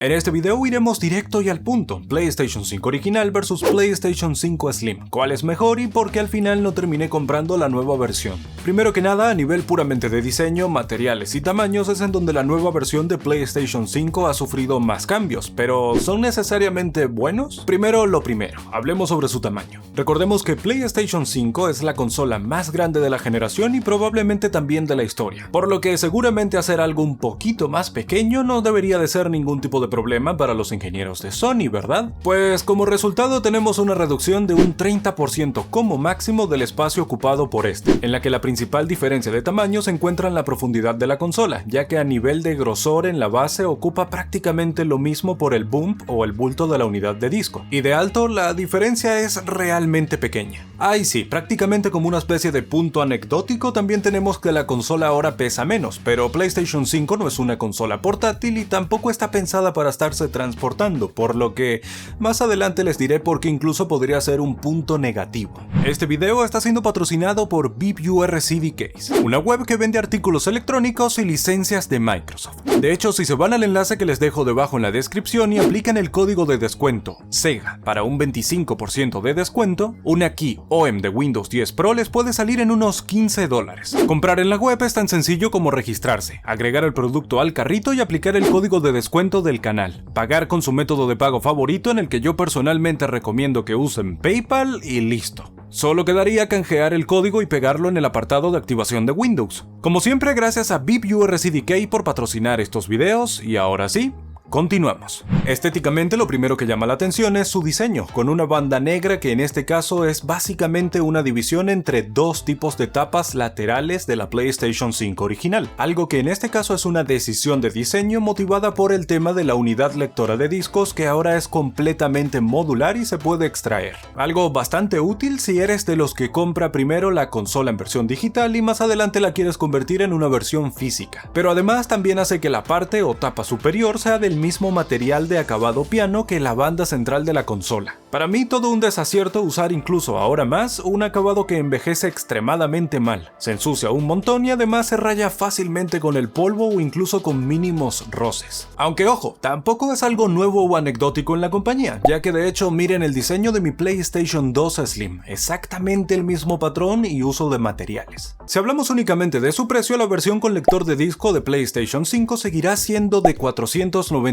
En este video iremos directo y al punto, PlayStation 5 original versus PlayStation 5 Slim, cuál es mejor y por qué al final no terminé comprando la nueva versión. Primero que nada, a nivel puramente de diseño, materiales y tamaños es en donde la nueva versión de PlayStation 5 ha sufrido más cambios, pero ¿son necesariamente buenos? Primero lo primero, hablemos sobre su tamaño. Recordemos que PlayStation 5 es la consola más grande de la generación y probablemente también de la historia, por lo que seguramente hacer algo un poquito más pequeño no debería de ser ningún tipo de problema para los ingenieros de Sony, ¿verdad? Pues como resultado tenemos una reducción de un 30% como máximo del espacio ocupado por este, en la que la principal diferencia de tamaño se encuentra en la profundidad de la consola, ya que a nivel de grosor en la base ocupa prácticamente lo mismo por el bump o el bulto de la unidad de disco, y de alto la diferencia es realmente pequeña. Ahí sí, prácticamente como una especie de punto anecdótico también tenemos que la consola ahora pesa menos, pero PlayStation 5 no es una consola portátil y tampoco está pensada para estarse transportando, por lo que más adelante les diré por qué incluso podría ser un punto negativo. Este video está siendo patrocinado por VipURCDCase, una web que vende artículos electrónicos y licencias de Microsoft. De hecho, si se van al enlace que les dejo debajo en la descripción y aplican el código de descuento SEGA para un 25% de descuento, una key OEM de Windows 10 Pro les puede salir en unos $15. Comprar en la web es tan sencillo como registrarse, agregar el producto al carrito y aplicar el código de descuento del canal, pagar con su método de pago favorito en el que yo personalmente recomiendo que usen PayPal y listo. Solo quedaría canjear el código y pegarlo en el apartado de activación de Windows. Como siempre, gracias a VipURCDCase por patrocinar estos videos y ahora sí, continuamos. Estéticamente lo primero que llama la atención es su diseño, con una banda negra que en este caso es básicamente una división entre dos tipos de tapas laterales de la PlayStation 5 original, algo que en este caso es una decisión de diseño motivada por el tema de la unidad lectora de discos que ahora es completamente modular y se puede extraer. Algo bastante útil si eres de los que compra primero la consola en versión digital y más adelante la quieres convertir en una versión física, pero además también hace que la parte o tapa superior sea del mismo material de acabado piano que la banda central de la consola. Para mí todo un desacierto usar incluso ahora más un acabado que envejece extremadamente mal, se ensucia un montón y además se raya fácilmente con el polvo o incluso con mínimos roces. Aunque ojo, tampoco es algo nuevo o anecdótico en la compañía, ya que de hecho miren el diseño de mi PlayStation 2 Slim, exactamente el mismo patrón y uso de materiales. Si hablamos únicamente de su precio, la versión con lector de disco de PlayStation 5 seguirá siendo de $499,99,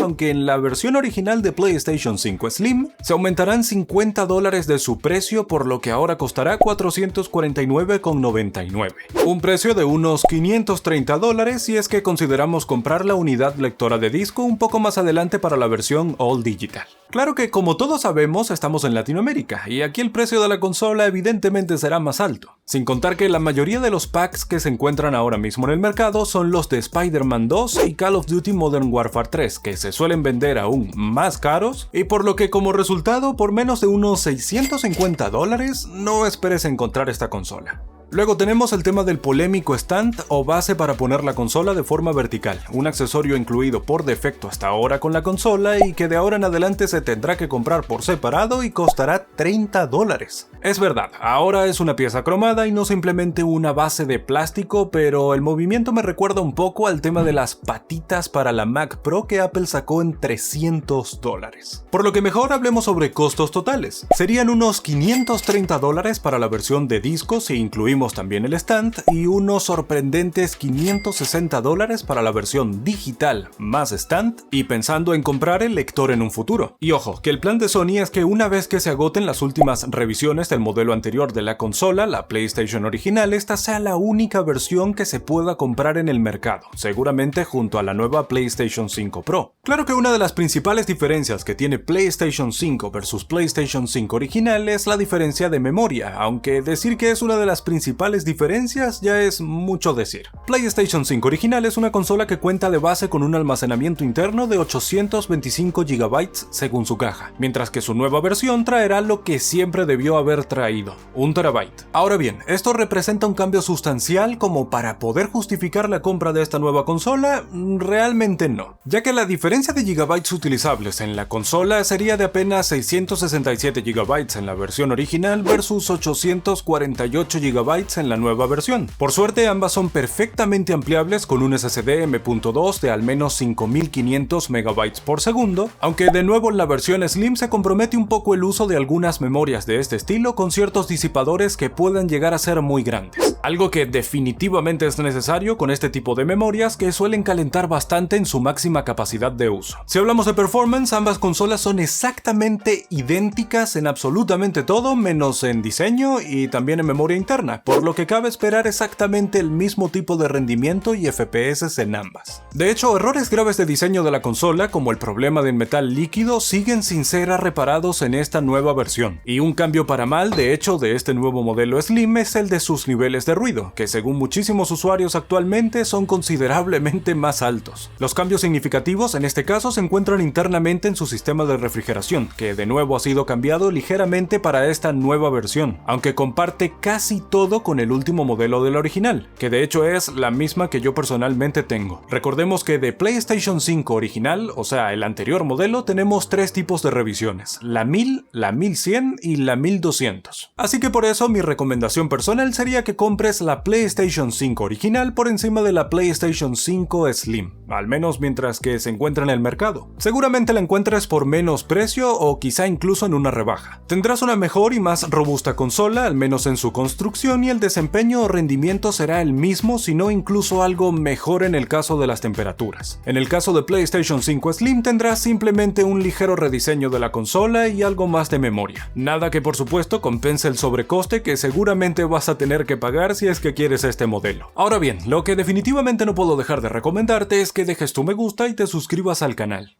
aunque en la versión original de PlayStation 5 Slim se aumentarán $50 de su precio, por lo que ahora costará $449,99, un precio de unos $530 si es que consideramos comprar la unidad lectora de disco un poco más adelante para la versión All Digital. Claro que como todos sabemos estamos en Latinoamérica y aquí el precio de la consola evidentemente será más alto, sin contar que la mayoría de los packs que se encuentran ahora mismo en el mercado son los de Spider-Man 2 y Call of Duty Modern Warfare 3, que se suelen vender aún más caros y por lo que como resultado por menos de unos $650 no esperes encontrar esta consola. Luego tenemos el tema del polémico stand o base para poner la consola de forma vertical, un accesorio incluido por defecto hasta ahora con la consola y que de ahora en adelante se tendrá que comprar por separado y costará $30. Es verdad, ahora es una pieza cromada y no simplemente una base de plástico, pero el movimiento me recuerda un poco al tema de las patitas para la Mac Pro que Apple sacó en $300. Por lo que mejor hablemos sobre costos totales. Serían unos $530 para la versión de disco si incluimos también el stand y unos sorprendentes $560 para la versión digital más stand y pensando en comprar el lector en un futuro. Y ojo, que el plan de Sony es que una vez que se agoten las últimas revisiones del modelo anterior de la consola, la PlayStation original, esta sea la única versión que se pueda comprar en el mercado, seguramente junto a la nueva PlayStation 5 Pro. Claro que una de las principales diferencias que tiene PlayStation 5 versus PlayStation 5 original es la diferencia de memoria, aunque decir que es una de las principales diferencias ya es mucho decir. PlayStation 5 original es una consola que cuenta de base con un almacenamiento interno de 825 GB según su caja, mientras que su nueva versión traerá lo que siempre debió haber traído, 1 TB. Ahora bien, ¿esto representa un cambio sustancial como para poder justificar la compra de esta nueva consola? Realmente no, ya que la diferencia diferencia de gigabytes utilizables en la consola sería de apenas 667 GB en la versión original versus 848 GB en la nueva versión. Por suerte, ambas son perfectamente ampliables con un SSD M.2 de al menos 5500 MB por segundo, aunque de nuevo en la versión Slim se compromete un poco el uso de algunas memorias de este estilo con ciertos disipadores que puedan llegar a ser muy grandes. Algo que definitivamente es necesario con este tipo de memorias que suelen calentar bastante en su máxima capacidad de uso. Si hablamos de performance, ambas consolas son exactamente idénticas en absolutamente todo, menos en diseño y también en memoria interna, por lo que cabe esperar exactamente el mismo tipo de rendimiento y FPS en ambas. De hecho, errores graves de diseño de la consola, como el problema del metal líquido, siguen sin ser reparados en esta nueva versión, y un cambio para mal, de hecho, de este nuevo modelo Slim es el de sus niveles de ruido, que según muchísimos usuarios actualmente son considerablemente más altos. Los cambios significativos en este caso se encuentran internamente en su sistema de refrigeración, que de nuevo ha sido cambiado ligeramente para esta nueva versión, aunque comparte casi todo con el último modelo del original, que de hecho es la misma que yo personalmente tengo. Recordemos que de PlayStation 5 original, o sea el anterior modelo, tenemos tres tipos de revisiones, la 1000, la 1100 y la 1200. Así que por eso mi recomendación personal sería que compres la PlayStation 5 original por encima de la PlayStation 5 Slim, al menos mientras que se encuentra en el mercado. Seguramente la encuentres por menos precio o quizá incluso en una rebaja. Tendrás una mejor y más robusta consola, al menos en su construcción, y el desempeño o rendimiento será el mismo, si no incluso algo mejor en el caso de las temperaturas. En el caso de PlayStation 5 Slim tendrás simplemente un ligero rediseño de la consola y algo más de memoria. Nada que por supuesto compense el sobrecoste que seguramente vas a tener que pagar si es que quieres este modelo. Ahora bien, lo que definitivamente no puedo dejar de recomendarte es que dejes tu me gusta y te suscribas al canal.